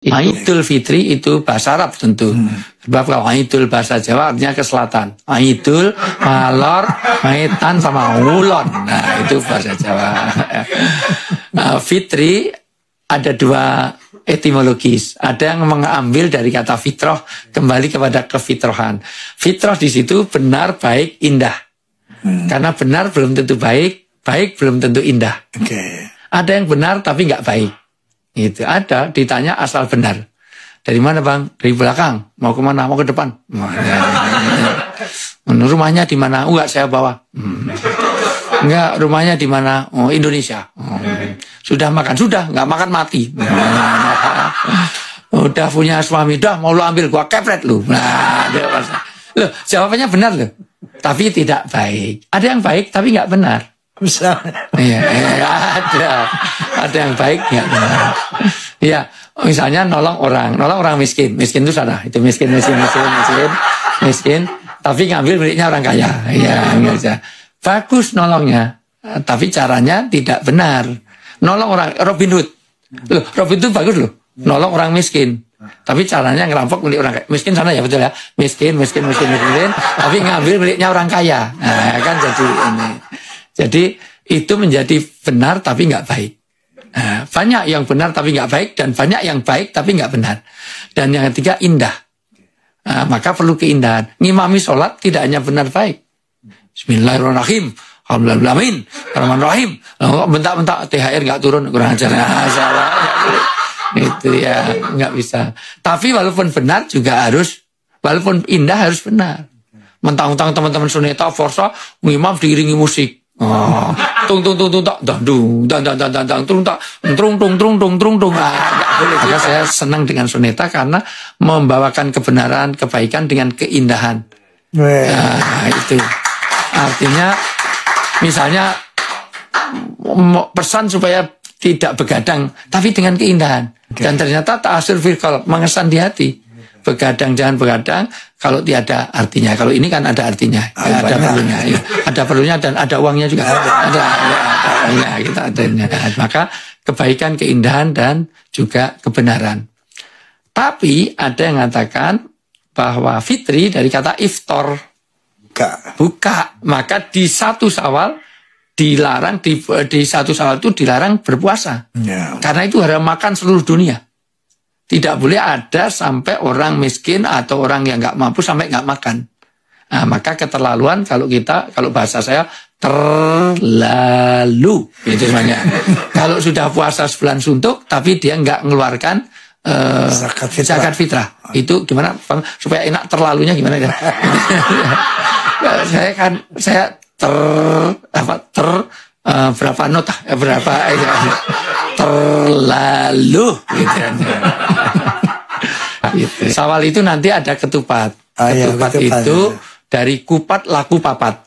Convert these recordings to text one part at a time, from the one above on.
Idul Fitri itu bahasa Arab tentu. Sebab kalau Idul bahasa Jawa artinya ke selatan. Idul, malor, maitan sama ulon. Nah, itu bahasa Jawa. Fitri ada dua etimologis. Ada yang mengambil dari kata fitrah kembali kepada kefitrohan. Fitrah di situ benar, baik, indah. Karena benar belum tentu baik, baik belum tentu indah. Ada yang benar tapi nggak baik. Itu ada, ditanya asal benar. Dari mana bang? Dari belakang. Mau kemana? Mau ke depan? Rumahnya di mana? Enggak, saya bawa. Enggak, rumahnya di mana? Oh, Indonesia. Sudah makan? Sudah, nggak makan mati. Udah punya suami, dah mau lu ambil, gua kepret lu. Nah, loh, jawabannya benar loh. Tapi tidak baik. Ada yang baik tapi nggak benar. Iya, ada yang baik nggak benar. Iya, misalnya nolong orang miskin itu salah. Itu miskin. Tapi ngambil miliknya orang kaya. Iya, enggak. Bagus nolongnya, tapi caranya tidak benar. Nolong orang Robin Hood. Loh, Robin Hood bagus loh. Nolong orang miskin. Tapi caranya ngerampok milik orang kaya. Miskin sana ya betul ya. Miskin. Tapi ngambil miliknya orang kaya. Nah, kan jadi ini. Jadi itu menjadi benar tapi nggak baik. Nah, banyak yang benar tapi nggak baik dan banyak yang baik tapi nggak benar. Dan yang ketiga indah. Nah, maka perlu keindahan. Ngimami sholat tidak hanya benar baik. Bismillahirrahmanirrahim. Alhamdulillahirrahmanirrahim. Rahmanirrahim. Bentak-bentak THR nggak turun kurang ajar. Salah. Itu ya nggak bisa. Tapi walaupun benar juga harus, walaupun indah harus benar. Mentang-mentang teman-teman suneta forsa ngimam diiringi musik. Oh, tung tak dung tung tung. Maka saya senang dengan suneta karena membawakan kebenaran, kebaikan dengan keindahan. Nah, itu artinya misalnya pesan supaya tidak begadang tapi dengan keindahan. Dan ternyata ta'asir fil qalb, mengesan di hati. Begadang jangan begadang kalau tiada artinya. Kalau ini kan ada artinya, ada perlunya, ya. Ada perlunya dan ada uangnya juga. Ada kita adanya. Maka kebaikan, keindahan dan juga kebenaran. Tapi ada yang mengatakan bahwa fitri dari kata iftar, buka. Maka di 1 Syawal dilarang di 1 Syawal itu dilarang berpuasa. Karena itu haram makan seluruh dunia. Tidak boleh ada sampai orang miskin atau orang yang nggak mampu sampai nggak makan. Nah, maka keterlaluan kalau bahasa saya terlalu itu semuanya. Kalau sudah puasa sebulan suntuk tapi dia nggak mengeluarkan zakat fitrah. Itu gimana supaya enak terlalunya gimana ya? saya berapa nota berapa terlalu gitu. Syawal itu nanti ada ketupat. Ketupat itu dari kupat laku papat.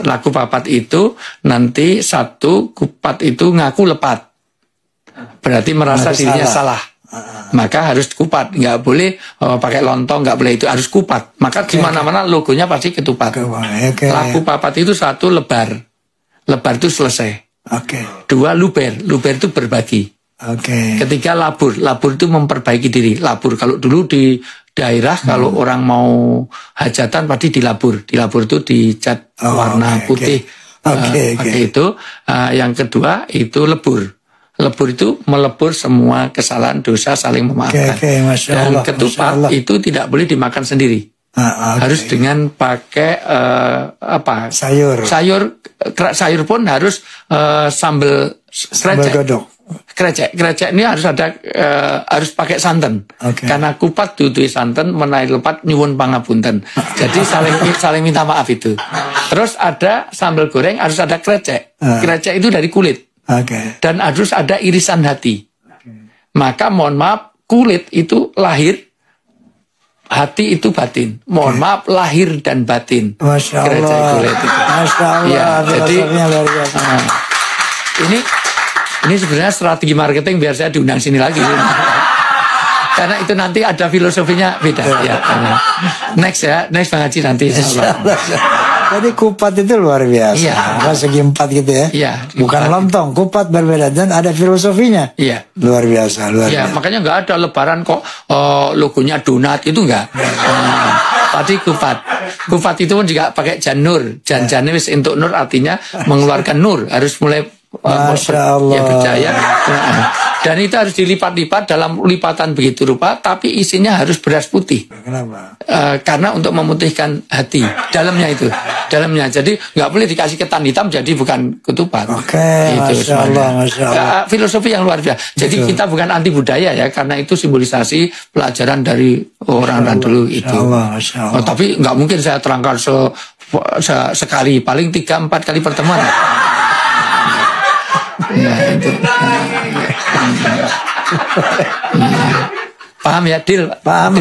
Laku papat itu nanti satu kupat itu ngaku lepat. Berarti merasa dirinya salah. Maka harus kupat, nggak boleh pakai lontong, nggak boleh, itu harus kupat. Maka di mana-mana logonya pasti ketupat. Laku papat itu 1 lebar itu selesai. 2 luber itu berbagi. Ketiga labur itu memperbaiki diri. Labur kalau dulu di daerah kalau orang mau hajatan pasti dilabur itu dicat warna putih. Pakai itu. Yang kedua itu lebur. Lebur itu melebur semua kesalahan dosa, saling memaafkan. Dan ketupat itu tidak boleh dimakan sendiri. Harus dengan pakai sayur pun harus sambal krecek ini harus ada harus pakai santan. Karena kupat duduhi santan menaik lepat nyuwun pangapunten. Jadi saling minta maaf itu. Terus ada sambal goreng harus ada krecek itu dari kulit. Dan harus ada irisan hati. Maka mohon maaf, kulit itu lahir, hati itu batin. Mohon maaf, lahir dan batin. Masya Allah. Kulit itu. Masya Allah. Ya, jadi ini sebenarnya strategi marketing biar saya diundang sini lagi. Karena itu nanti ada filosofinya beda. Ya. Next Bang Haji nanti. Jadi kupat itu luar biasa. Iya. Segi 4 gitu ya. Iya. Bukan lontong, kupat berbeda dan ada filosofinya. Iya. Luar biasa, luar Iya, biasa. makanya nggak ada lebaran kok logonya donat itu enggak. Tadi kupat. Kupat itu pun juga pakai janur. Janjane wis untuk nur artinya mengeluarkan nur. Harus mulai Masya Allah. Ya percaya. Dan itu harus dilipat-lipat dalam lipatan begitu rupa, tapi isinya harus beras putih. Kenapa? Karena untuk memutihkan hati dalamnya itu, dalamnya. Jadi nggak boleh dikasih ketan hitam, jadi bukan ketupat. Oke, itu Masya Allah, Masya Allah. filosofi yang luar biasa. Jadi Betul. kita bukan anti budaya ya, karena itu simbolisasi pelajaran dari orang-orang dulu itu. Masya Allah, Masya Allah. Tapi nggak mungkin saya terangkan sekali, paling 3-4 kali pertemuan. Ya, itu. Paham ya, Dil? Paham.